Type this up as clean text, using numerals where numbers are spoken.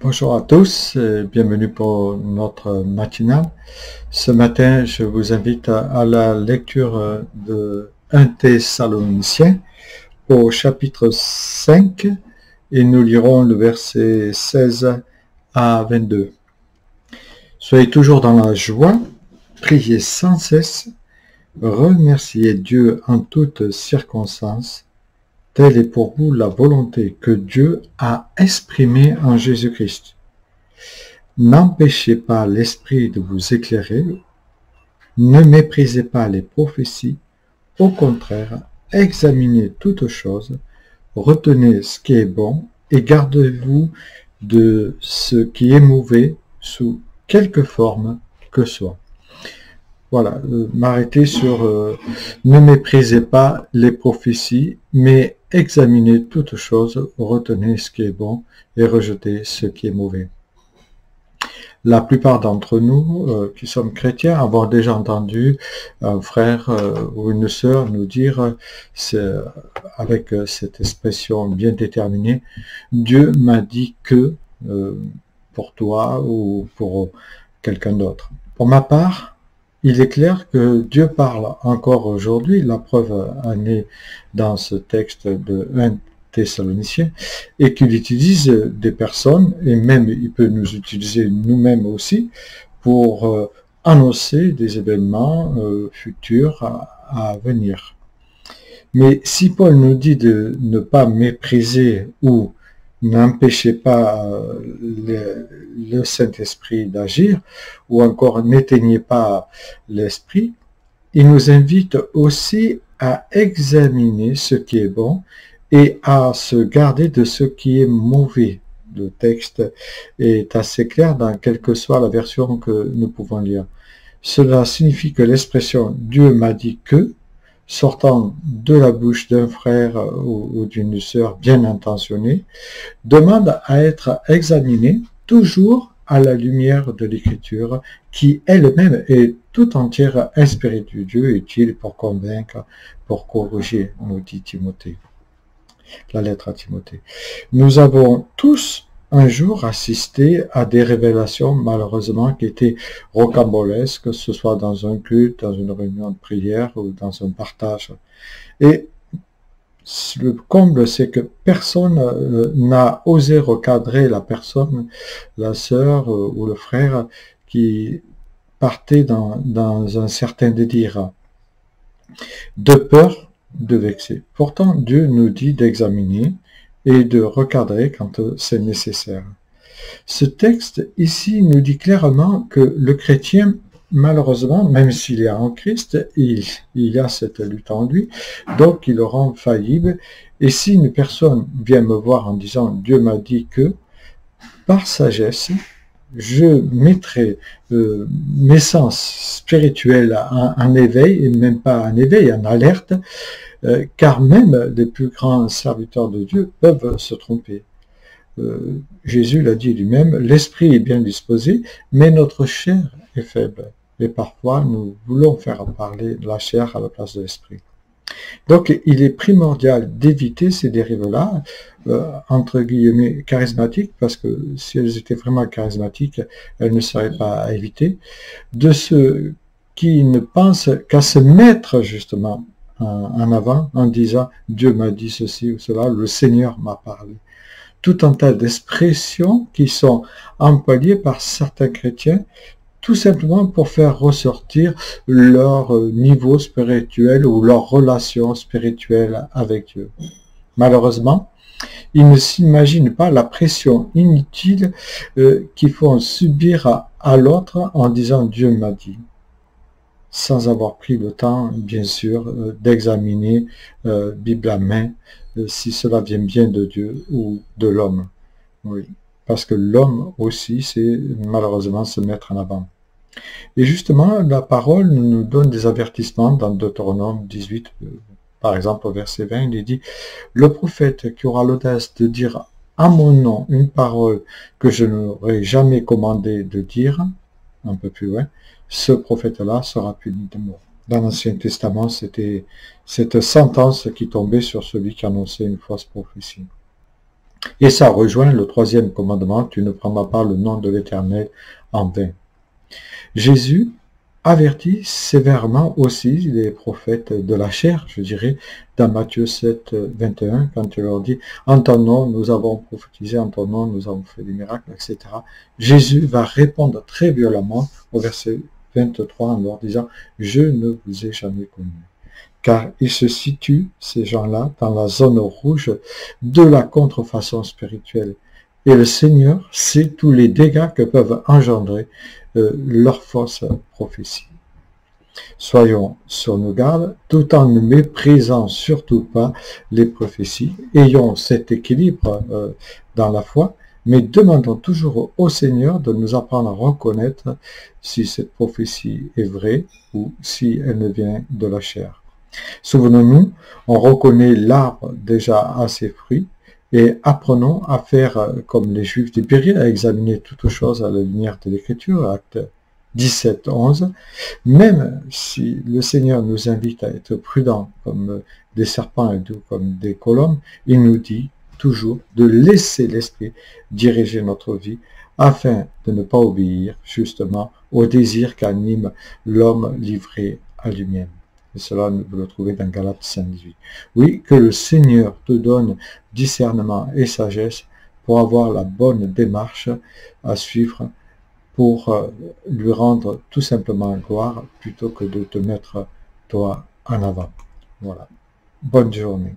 Bonjour à tous et bienvenue pour notre matinale. Ce matin, je vous invite à la lecture de 1 Thessaloniciens au chapitre 5 et nous lirons le verset 16 à 22. Soyez toujours dans la joie, priez sans cesse, remerciez Dieu en toutes circonstances. Telle est pour vous la volonté que Dieu a exprimée en Jésus-Christ. N'empêchez pas l'esprit de vous éclairer, ne méprisez pas les prophéties, au contraire, examinez toutes choses, retenez ce qui est bon et gardez-vous de ce qui est mauvais sous quelque forme que soit. Voilà, m'arrêter sur ne méprisez pas les prophéties, mais examinez toutes choses, retenez ce qui est bon et rejetez ce qui est mauvais. La plupart d'entre nous qui sommes chrétiens avons déjà entendu un frère ou une sœur nous dire avec cette expression bien déterminée, Dieu m'a dit que pour toi ou pour quelqu'un d'autre. Pour ma part, il est clair que Dieu parle encore aujourd'hui, la preuve en est dans ce texte de 1 Thessaloniciens, et qu'il utilise des personnes, et même il peut nous utiliser nous-mêmes aussi, pour annoncer des événements futurs à venir. Mais si Paul nous dit de ne pas mépriser ou n'empêchez pas le Saint-Esprit d'agir, ou encore n'éteignez pas l'Esprit, il nous invite aussi à examiner ce qui est bon et à se garder de ce qui est mauvais. Le texte est assez clair dans quelle que soit la version que nous pouvons lire. Cela signifie que l'expression « Dieu m'a dit que » sortant de la bouche d'un frère ou d'une sœur bien intentionnée, demande à être examinée toujours à la lumière de l'Écriture, qui elle-même est tout entière inspirée de Dieu, utile pour convaincre, pour corriger, nous dit Timothée. La lettre à Timothée. Nous avons tous un jour assisté à des révélations malheureusement qui étaient rocambolesques, que ce soit dans un culte, dans une réunion de prière ou dans un partage. Et le comble, c'est que personne n'a osé recadrer la personne, la sœur ou le frère qui partait dans un certain délire, de peur de vexer. Pourtant, Dieu nous dit d'examiner et de recadrer quand c'est nécessaire. Ce texte ici nous dit clairement que le chrétien, malheureusement, même s'il est en Christ, il y a cette lutte en lui, donc il le rend faillible. Et si une personne vient me voir en disant « Dieu m'a dit que », par sagesse, je mettrai mes sens spirituels en éveil, et même pas en éveil, en alerte, car même les plus grands serviteurs de Dieu peuvent se tromper. Jésus l'a dit lui-même, l'esprit est bien disposé, mais notre chair est faible. Et parfois, nous voulons faire parler la chair à la place de l'esprit. Donc, il est primordial d'éviter ces dérives-là, entre guillemets charismatiques, parce que si elles étaient vraiment charismatiques, elles ne seraient pas à éviter, de ceux qui ne pensent qu'à se mettre justement en avant en disant « Dieu m'a dit ceci ou cela, le Seigneur m'a parlé ». Tout un tas d'expressions qui sont employées par certains chrétiens tout simplement pour faire ressortir leur niveau spirituel ou leur relation spirituelle avec Dieu. Malheureusement, ils ne s'imaginent pas la pression inutile qu'ils font subir à l'autre en disant « Dieu m'a dit », sans avoir pris le temps, bien sûr, d'examiner Bible à main, si cela vient bien de Dieu ou de l'homme. Oui, parce que l'homme aussi, c'est malheureusement se mettre en avant. Et justement, la parole nous donne des avertissements dans Deutéronome 18, par exemple au verset 20, il est dit « Le prophète qui aura l'audace de dire à mon nom une parole que je n'aurai jamais commandé de dire », un peu plus loin, ce prophète-là sera puni de mort. Dans l'Ancien Testament, c'était cette sentence qui tombait sur celui qui annonçait une fausse prophétie. Et ça rejoint le troisième commandement, tu ne prendras pas le nom de l'Éternel en vain. Jésus avertit sévèrement aussi les prophètes de la chair, je dirais, dans Matthieu 7, 21, quand il leur dit « En ton nom, nous avons prophétisé, en ton nom, nous avons fait des miracles, etc. » Jésus va répondre très violemment au verset 23 en leur disant « Je ne vous ai jamais connu. » Car ils se situent, ces gens-là, dans la zone rouge de la contrefaçon spirituelle. Et le Seigneur sait tous les dégâts que peuvent engendrer leurs fausses prophéties. Soyons sur nos gardes, tout en ne méprisant surtout pas les prophéties. Ayons cet équilibre dans la foi, mais demandons toujours au Seigneur de nous apprendre à reconnaître si cette prophétie est vraie ou si elle ne vient de la chair. Souvenons-nous, on reconnaît l'arbre déjà à ses fruits, et apprenons à faire comme les Juifs du Péri, à examiner toutes choses à la lumière de l'Écriture, acte 17, 11. Même si le Seigneur nous invite à être prudents comme des serpents et doux comme des colombes, il nous dit toujours de laisser l'Esprit diriger notre vie afin de ne pas obéir justement aux désirs qu'anime l'homme livré à lui-même. Et cela, vous le trouvez dans Galates 5:18. Oui, que le Seigneur te donne discernement et sagesse pour avoir la bonne démarche à suivre pour lui rendre tout simplement gloire plutôt que de te mettre toi en avant. Voilà. Bonne journée.